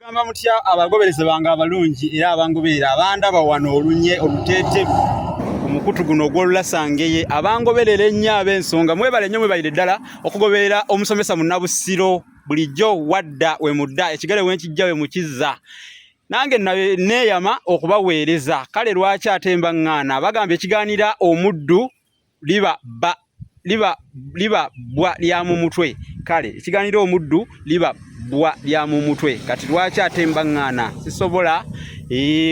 Gamba mutya abagobereze bange abalungi era abangoberera abandaba wano olunye olutete omukutu guno ogw'olulasangeye abangoberera ennyo ab'ensonga mwebale nnyo mwebalire ddala okugoberera omusomesa Munnabusiro bulijjo wadda we mudda ekigere wenkijja we mukizza nange neeyama okubaweereza kale lwaki ate mbaŋŋaana bagamba ekigaanira omuddu liba bwa lya mu mutwe kale ekigaanira omuddu liba bwa lya mu mutwe kati lwaki ate mbaŋŋaana sisobola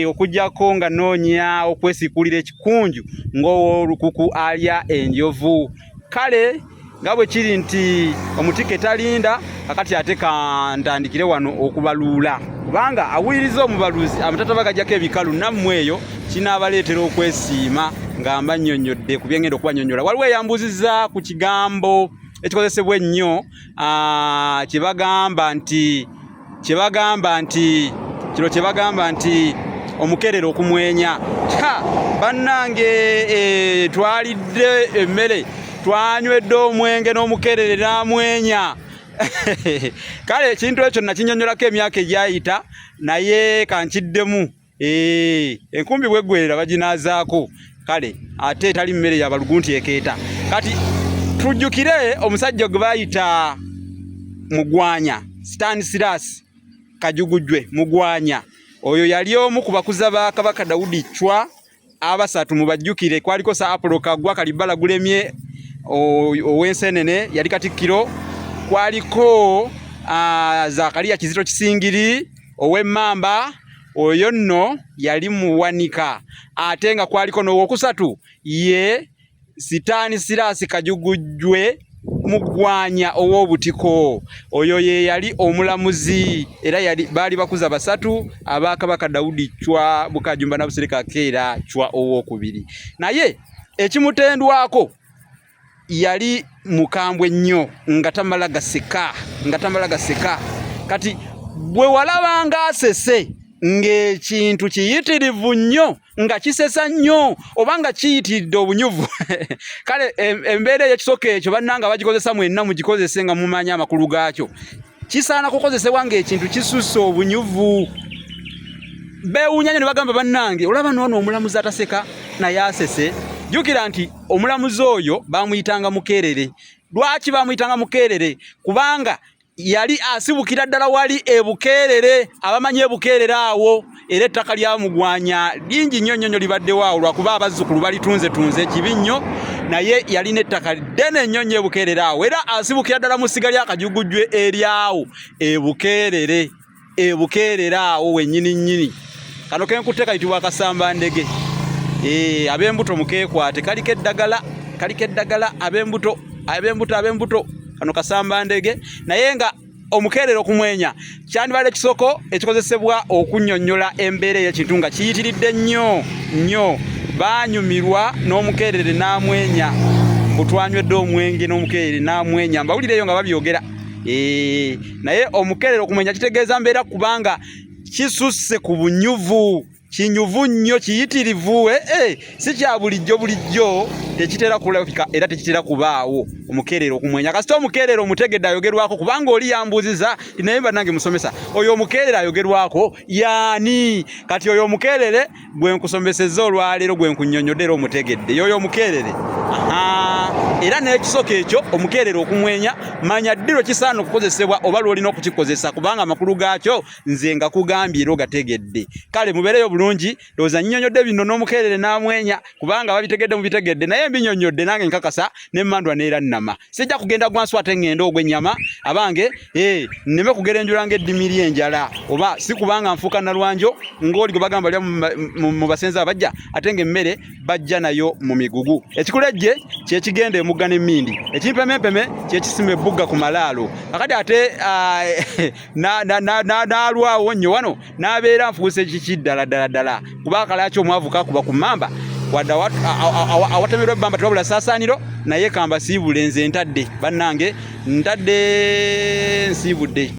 okujjako nga noonya okwesikulira ekikunju ng'owoolukuku alya enjovu kale nga bwe kiri nti omutike talinda kakati ate kantandikire wano okubaluula kubanga awuliriza omubaluzi amatata bagajjako ebikalu nammwe eyo kinaabaleetera okwesiima nga mbannyonnyodde ku byengenda okubanyonnyola waliwo eyambuzizza ku kigambo ekikozesebwa ennyo kyebagamba nti omukerera okumwenya bannange twalidde emmere twanywedde omwenge n'omukerere n'amwenya kale ekintu ekyo nakinyonnyolako emyaka egyayita naye kankiddemu enkumbi bweggwerera baginaazaako kale ate etali mmere ya balugunti ekeeta kati tujjukire omusajja gwe baayita Mugwanya Stanislas Kajugujwe Mugwanya oyo yali omu ku bakuza ba Kabaka Daudi Chwa abasatu mu bajjukire kwaliko Apollo Kaggwa Kalibala Gulemye ow'Ensenene yali Katikkiro kwaliko Zakaria Kizito Kisingiri ow'Emmamba oyo nno yali Muwanika ate nga kwaliko n'owokusatu ye Stanislas Kajugujwe Mugwanya ow'Obutiko oyo ye yali omulamuzi era baali bakuza basatu aba Kabaka Daudi Chwa Bukajumba Nabusirika Keera Chwa ow'okubiri naye ekimutendwako yali mukambwe nnyo nga tamala gaseka kati bwe walabanga asese ng'ekintu kiyitirivu nnyo nga kisesa nnyo oba nga kiyitiridde obunyuvu kale embeera ey'ekisoko ekyo bannanga bagikozesa mwenna mugikozese nga mumanya amakulu gaakyo kisaana kukozesebwa ng'ekintu kisusse obunyuvu beewuunya ne bagamba bannange olaba noono omulamuzi ataseka naye asese jjukira nti omulamuzi oyo baamuyitanga Mukeerere lwaki baamuyitanga Mukeerere kubanga yali asibukira ddala wali ebukeerere abamanyi ebukeerere awo era ettaka lya Mugwanya lingi nnyo libaddewo awo lwakuba abazzukulu balitunze kibi nnyo naye yalina ettaka ddene nnyo ebukeerere awo era asibukira ddala mu ssiga lya Kajugujwe eryawo ebukeerere awo wennyini kano kenkutte kayitibwa akasambandege ab'embuto mukeekwate kaliko eddagala ab'embuto kano kasambandege naye nga omukeerero okumwenya kyandibadde kisoko ekikozesebwa okunnyonnyola embeera y'ekintu nga kiyitiridde nnyo baanyumirwa n'omukeerere n'amwenya butwanywedde omwenge n'omukeerere n'amwenya mbawulireyo nga babyogera naye omukeerere okumwenya kitegeeza mbeera kubanga kisusse ku bunyuvu kinyuvu nnyo kiyitirivu si kya bulijjo tekitera kulabika era tekitera kubaawo omukeerero okumwenya kasita omukeerero omutegedde ayogerwako kubanga oli yambuuziza naye bannange musomesa oyo omukeerero ayogerwako yaani kati oyo omukeerere gwe nkusomesezza olwaleero gwe nkunnyonnyodde era omutegedde yoyo omukeerere era n'ekisoko ekyo omukeerero okumwenya manya ddi lwe kisaana okukozesebwa oba lw'olina okukikozesa kubanga amakulu gaakyo nze nga kugambye era ogategedde kale mubeereyo bulungi lowooza nnyonnyodde bino n'omukeerere n'amwenya kubanga babitegedde mubitegedde naye mbinnyonnyodde nange nkakasa n'emmandwa neera nnama sijja kugenda gwansi ate ngendo ogw'ennyama abange nneme kugerenjula ng'eddimi ly'enjala oba si kubanga nfuuka nalwanjo ng'oli gwe bagamba balya mu basenzi abajja ate ng'emmere bajja nayo mu migugu ekikulejje kyekigenda emugga n'emmindi ekimpemempeme kyekisima ebugga ku malaalo kakati ate n'alwawo nnyo wano n'abeera nfuuse kiki ddala kuba akalaki omwavu kakuba ku mmamba wadde awatemerwa ebbamba tewabula saasaaniro naye kamba siibule nze ntadde bannange nsiibudde